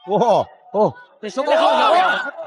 哇哦，这收过后手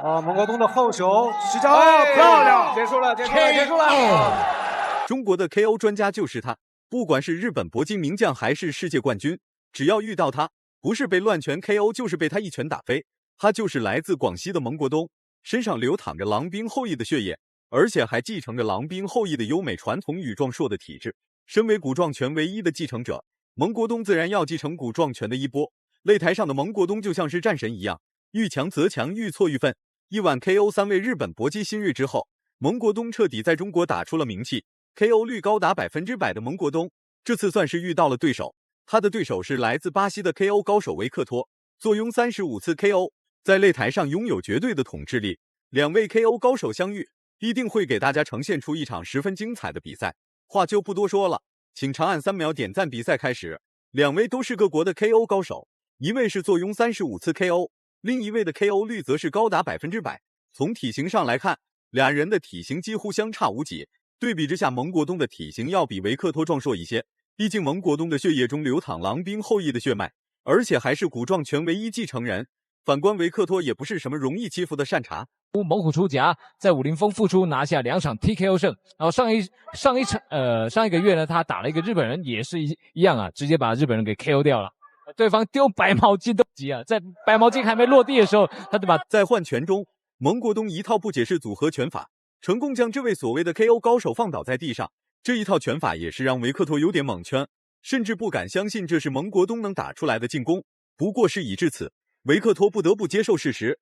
啊，蒙国东的后手实招漂亮，结束了，结束了，结束了。中国的 KO 专家就是他，不管是日本搏击名将还是世界冠军，只要遇到他，不是被乱拳 KO 就是被他一拳打飞。他就是来自广西的蒙国东，身上流淌着郎兵后裔的血液，而且还继承着郎兵后裔的优美传统与壮硕的体质。身为古壮拳唯一的继承者，蒙国东自然要继承古壮拳的衣钵。擂台上的蒙国东就像是战神一样，遇强则强，遇挫愈奋。一晚 KO 3位日本搏击新锐之后，蒙国东彻底在中国打出了名气。KO 率高达100%的蒙国东，这次算是遇到了对手。他的对手是来自巴西的 KO 高手维克托，坐拥35次 KO， 在擂台上拥有绝对的统治力。两位 KO 高手相遇，必定会给大家呈现出一场十分精彩的比赛。话就不多说了，请长按3秒点赞。比赛开始，两位都是各国的 KO 高手，一位是坐拥35次 KO， 另一位的 KO 率则是高达100%。从体型上来看，俩人的体型几乎相差无几。对比之下，蒙国东的体型要比维克托壮硕一些，毕竟蒙国东的血液中流淌郎兵后裔的血脉，而且还是古壮拳唯一继承人。反观维克托也不是什么容易欺负的善茬。猛虎出夹，在武林风复出拿下2场 TKO 胜，然后上一个月呢，他打了一个日本人，也是一样啊，直接把日本人给 KO 掉了。对方丢白毛巾都急啊，在白毛巾还没落地的时候，他就把在换拳中，蒙国东一套不解释组合拳法，成功将这位所谓的 KO 高手放倒在地上。这一套拳法也是让维克托有点蒙圈，甚至不敢相信这是蒙国东能打出来的进攻。不过事已至此，维克托不得不接受事实。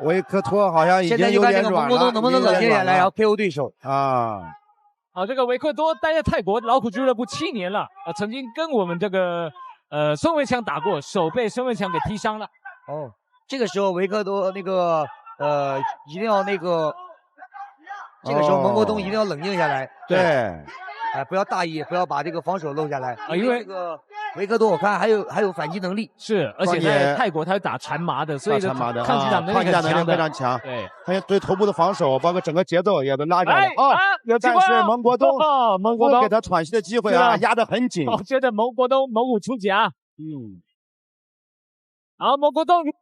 维克托好像已经现在就看这个蒙国东能不能冷静下来，然后 KO 对手啊。好，这个维克多待在泰国劳苦俱乐部7年了，曾经跟我们这个孙维强打过，手被孙维强给踢伤了。哦，这个时候维克多那个一定要那个，这个时候蒙国东一定要冷静下来，对，不要大意，不要把这个防守漏下来啊，因为这个维克多我看还有反击能力，是，而且在泰国他是打缠麻的，所以缠麻的抗击打能力非常强。对，他对头部的防守，包括整个节奏也都拉上来啊。但是蒙国东给他喘息的机会啊，压得很紧。我觉得蒙国东猛虎出夹，好，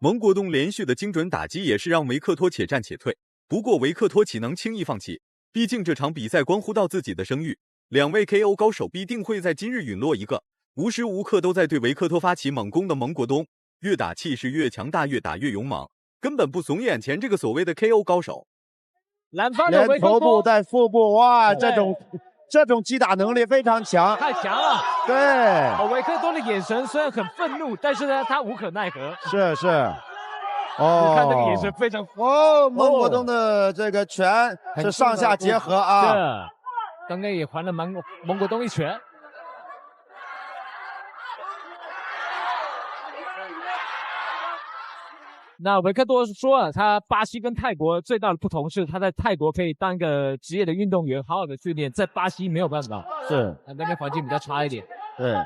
蒙国东连续的精准打击也是让维克托且战且退。不过维克托岂能轻易放弃？毕竟这场比赛关乎到自己的声誉，两位 KO 高手必定会在今日陨落一个。无时无刻都在对维克托发起猛攻的蒙国东，越打气势越强大，越打越勇猛，根本不怂眼前这个所谓的 KO 高手。南方的维克托头部带腹部，哇，这种击打能力非常强，太强了。对，维克多的眼神虽然很愤怒，但是呢，他无可奈何。是，你看这个眼神非常蒙国东的这个拳是上下结合啊，是，刚刚也还了蒙国东一拳。那维克多说了，他巴西跟泰国最大的不同是，他在泰国可以当个职业的运动员，好好的训练，在巴西没有办法，是，那边环境比较差一点。对。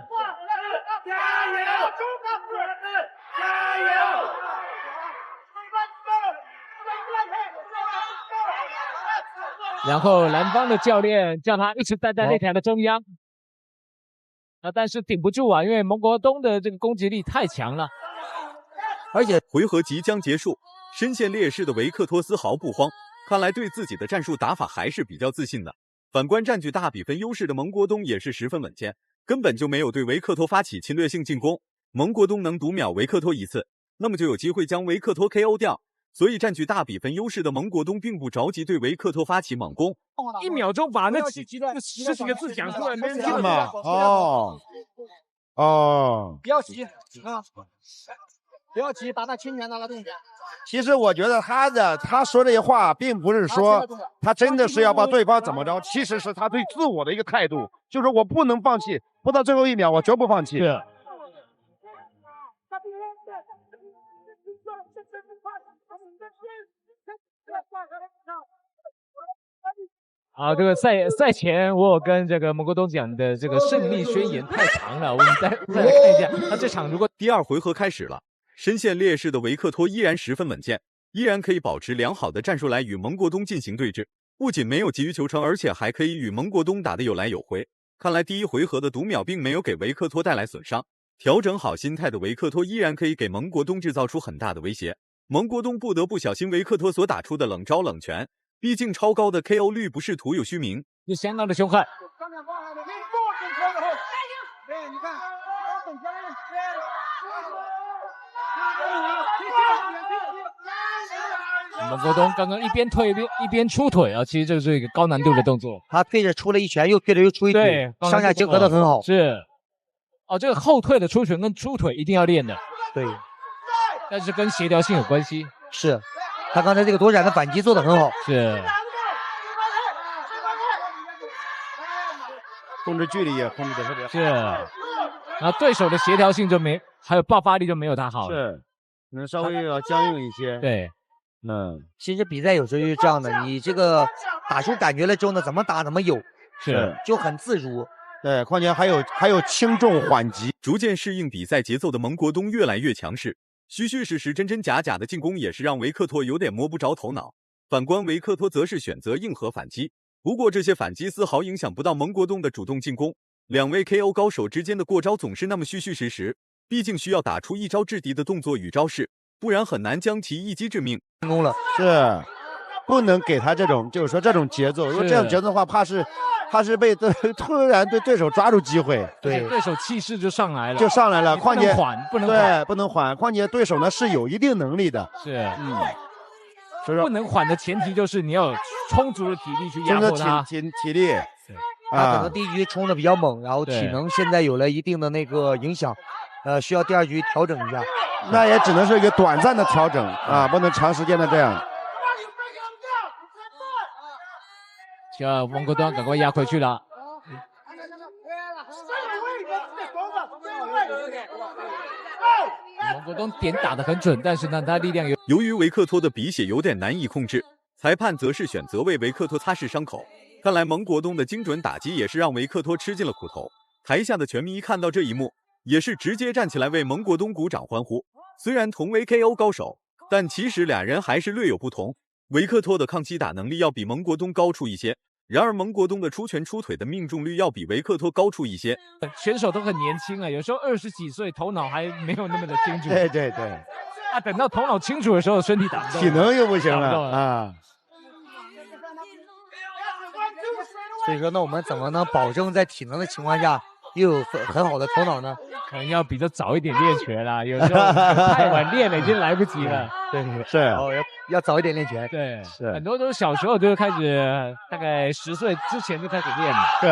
然后南方的教练叫他一直待在擂台的中央，但是顶不住啊，因为蒙国东的这个攻击力太强了。而且回合即将结束，身陷劣势的维克托丝毫不慌，看来对自己的战术打法还是比较自信的。反观占据大比分优势的蒙国东也是十分稳健，根本就没有对维克托发起侵略性进攻。蒙国东能独秒维克托一次，那么就有机会将维克托 KO 掉。所以占据大比分优势的蒙国东并不着急对维克托发起猛攻，1秒钟把那10几个字讲出来，没人听吗？不要急啊！不要急，把那轻拳拿到重点。其实我觉得他说这些话，并不是说他真的是要把对方怎么着，其实是他对自我的一个态度，就是我不能放弃，不到最后1秒，我绝不放弃。是。好，这个赛前我有跟这个蒙国东讲的这个胜利宣言太长了，我们再来看一下，他这场如果第2回合开始了，身陷劣势的维克托依然十分稳健，依然可以保持良好的战术来与蒙国东进行对峙，不仅没有急于求成，而且还可以与蒙国东打得有来有回。看来第1回合的读秒并没有给维克托带来损伤，调整好心态的维克托依然可以给蒙国东制造出很大的威胁。蒙国东不得不小心维克托所打出的冷招冷拳，毕竟超高的 KO 率不是徒有虚名，是相当的凶悍。蒙国东刚刚一边退一边出腿啊，其实这是一个高难度的动作。他退着出了一拳，又退着又出一腿，对，上下结合的很好。是，哦，这个后退的出拳跟出腿一定要练的。对，但是跟协调性有关系。是，他刚才这个躲闪的反击做得很好。是，控制距离也控制的特别好。是，然后对手的协调性就没，还有爆发力就没有他好了。是，可能稍微要僵硬一些。对。其实比赛有时候就是这样的，你这个打出感觉了之后呢，怎么打怎么有，是就很自如。对，况且还有轻重缓急，逐渐适应比赛节奏的蒙国东越来越强势，虚虚实实、真真假假的进攻也是让维克托有点摸不着头脑。反观维克托则是选择硬核反击，不过这些反击丝毫影响不到蒙国东的主动进攻。两位 KO 高手之间的过招总是那么虚虚实实，毕竟需要打出一招制敌的动作与招式，不然很难将其一击致命。成功了，是不能给他这种，就是说这种节奏，如果这样节奏的话，怕是被突然对手抓住机会，对手气势就上来了，况且不能缓，对，不能缓，况且对手呢是有一定能力的，是，所以说不能缓的前提就是你要有充足的体力去压迫他，体力，他可能第一局冲的比较猛，然后体能现在有了一定的那个影响，需要第二局调整一下。那也只能是一个短暂的调整啊，不能长时间的这样。需要蒙国东赶快压回去了。蒙国东点打得很准，但是呢，他力量由于维克托的鼻血有点难以控制，裁判则是选择为维克托擦拭伤口。看来蒙国东的精准打击也是让维克托吃尽了苦头。台下的拳迷看到这一幕，也是直接站起来为蒙国东鼓掌欢呼。虽然同为 KO 高手，但其实俩人还是略有不同。维克托的抗击打能力要比蒙国东高出一些，然而蒙国东的出拳出腿的命中率要比维克托高出一些。选手都很年轻啊，有时候20几岁，头脑还没有那么的清楚。对。啊，等到头脑清楚的时候，身体打不动，体能又不行了啊。所以说，那我们怎么能保证在体能的情况下又有很好的头脑呢？可能要比较早一点练拳啦，有时候太晚练了已经来不及了。对，是哦，要早一点练拳。对，是很多都是小时候就开始，大概10岁之前就开始练了。是，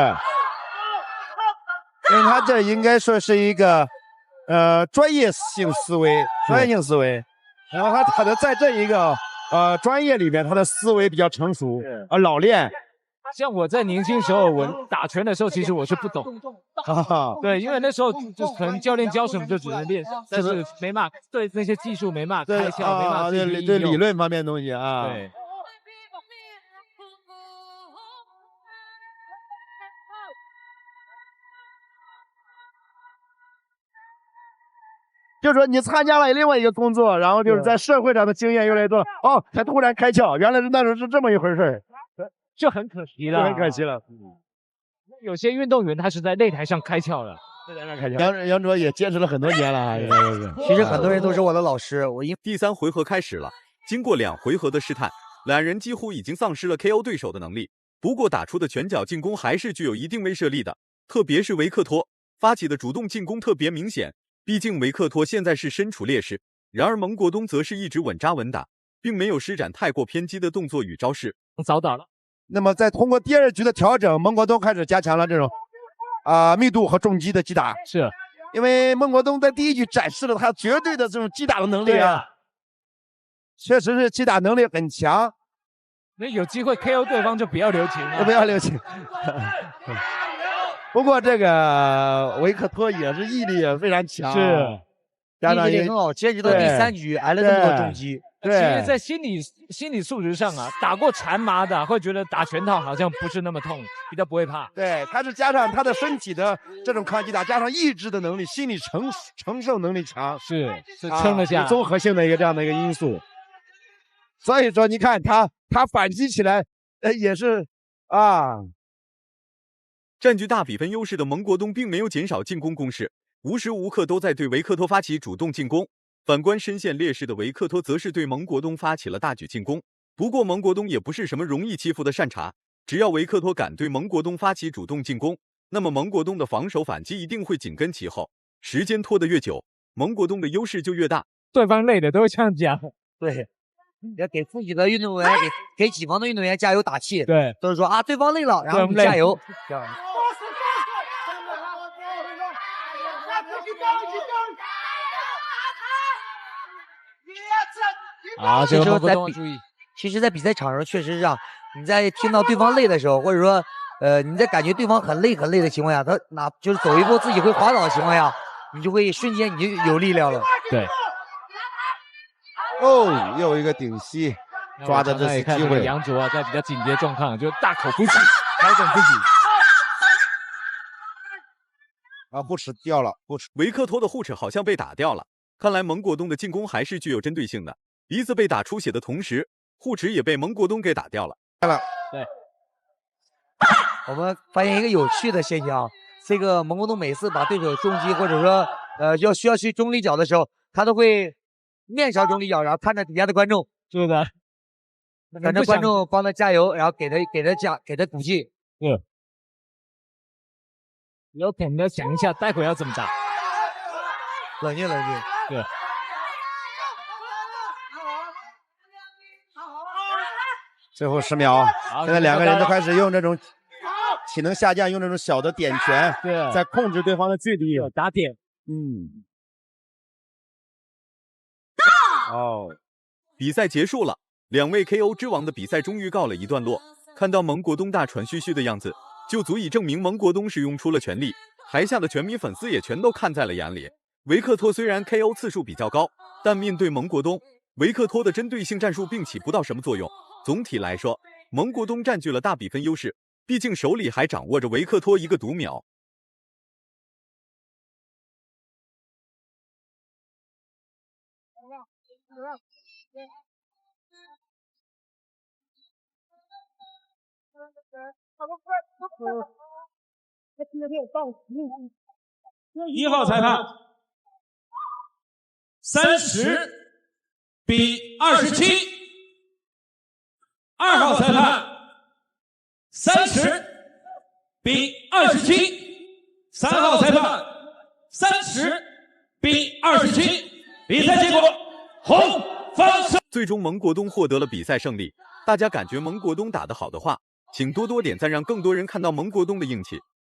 因为他这应该说是一个专业性思维，然后他的在这一个专业里面，他的思维比较成熟，老练。像我在年轻时候，我打拳的时候，其实我是不懂，对，因为那时候就可能教练教什么就只能练，但是没嘛，对那些技术没嘛开窍，没嘛对理论方面的东西啊。对。就是说你参加了另外一个工作，然后就是在社会上的经验越来越多，才突然开窍，原来是那时候是这么一回事儿。就很可惜了，有些运动员他是在擂台上开窍了，杨卓也坚持了很多年了。其实很多人都是我的老师。第3回合开始了，经过2回合的试探，两人几乎已经丧失了 KO 对手的能力。不过打出的拳脚进攻还是具有一定威慑力的，特别是维克托发起的主动进攻特别明显。毕竟维克托现在是身处劣势，然而蒙国东则是一直稳扎稳打，并没有施展太过偏激的动作与招式，早打了。那么在通过第2局的调整，蒙国东开始加强了这种密度和重击的击打。是因为蒙国东在第1局展示了他绝对的这种击打的能力啊，确实是击打能力很强。那有机会 KO 对方就不要留情了，不要留情。不过这个维克托也是毅力也非常强，是，毅力很好，坚持到第3局挨了这么多重击。对，其实在心理素质上啊，打过缠麻的会觉得打拳套好像不是那么痛，比较不会怕。对，他是加上他的身体的这种抗击打，加上意志的能力，心理承受能力强，是撑了下，综合性的一个这样的一个因素。所以说，你看他反击起来，也是占据大比分优势的蒙国东并没有减少进攻攻势，无时无刻都在对维克托发起主动进攻。反观身陷劣势的维克托，则是对蒙国东发起了大举进攻。不过蒙国东也不是什么容易欺负的善茬，只要维克托敢对蒙国东发起主动进攻，那么蒙国东的防守反击一定会紧跟其后。时间拖得越久，蒙国东的优势就越大。对方累的都会这样讲。对，要给自己的运动员，给己方的运动员加油打气。对，都是说啊，对方累了，然后你加油。这样。啊，这个蒙国东注意。其实，在比赛场上确实是啊，你在听到对方累的时候，或者说你在感觉对方很累的情况下，他就是走一步自己会滑倒的情况下，你就会瞬间你就有力量了。对。哦，又一个顶膝，抓的这次机会。杨卓啊，在比较紧急的状况，就大口呼气，调整自己。啊，护齿掉了，护齿。维克托的护齿好像被打掉了，看来蒙国东的进攻还是具有针对性的。鼻子被打出血的同时，护齿也被蒙国东给打掉了。对，我们发现一个有趣的现象，这个蒙国东每次把对手重击或者说需要去中立脚的时候，他都会面朝中立脚，然后看着底下的观众，是的，反正观众帮他加油，然后给他鼓劲。有可能要想一下待会要怎么打。冷静。对。最后10秒，现在两个人都开始用这种体能下降，用这种小的点拳，在控制对方的距离，打点。比赛结束了，两位 KO 之王的比赛终于告了一段落。看到蒙国东大喘吁吁的样子，就足以证明蒙国东是用出了全力。台下的全迷粉丝也全都看在了眼里。维克托虽然 KO 次数比较高，但面对蒙国东，维克托的针对性战术并起不到什么作用。总体来说，蒙国东占据了大比分优势，毕竟手里还掌握着维克托一个读秒。1号裁判30比27，2号裁判30比27，3号裁判30比27，比赛结果红方胜。最终蒙国东获得了比赛胜利。大家感觉蒙国东打得好的话，请多多点赞，让更多人看到蒙国东的硬气。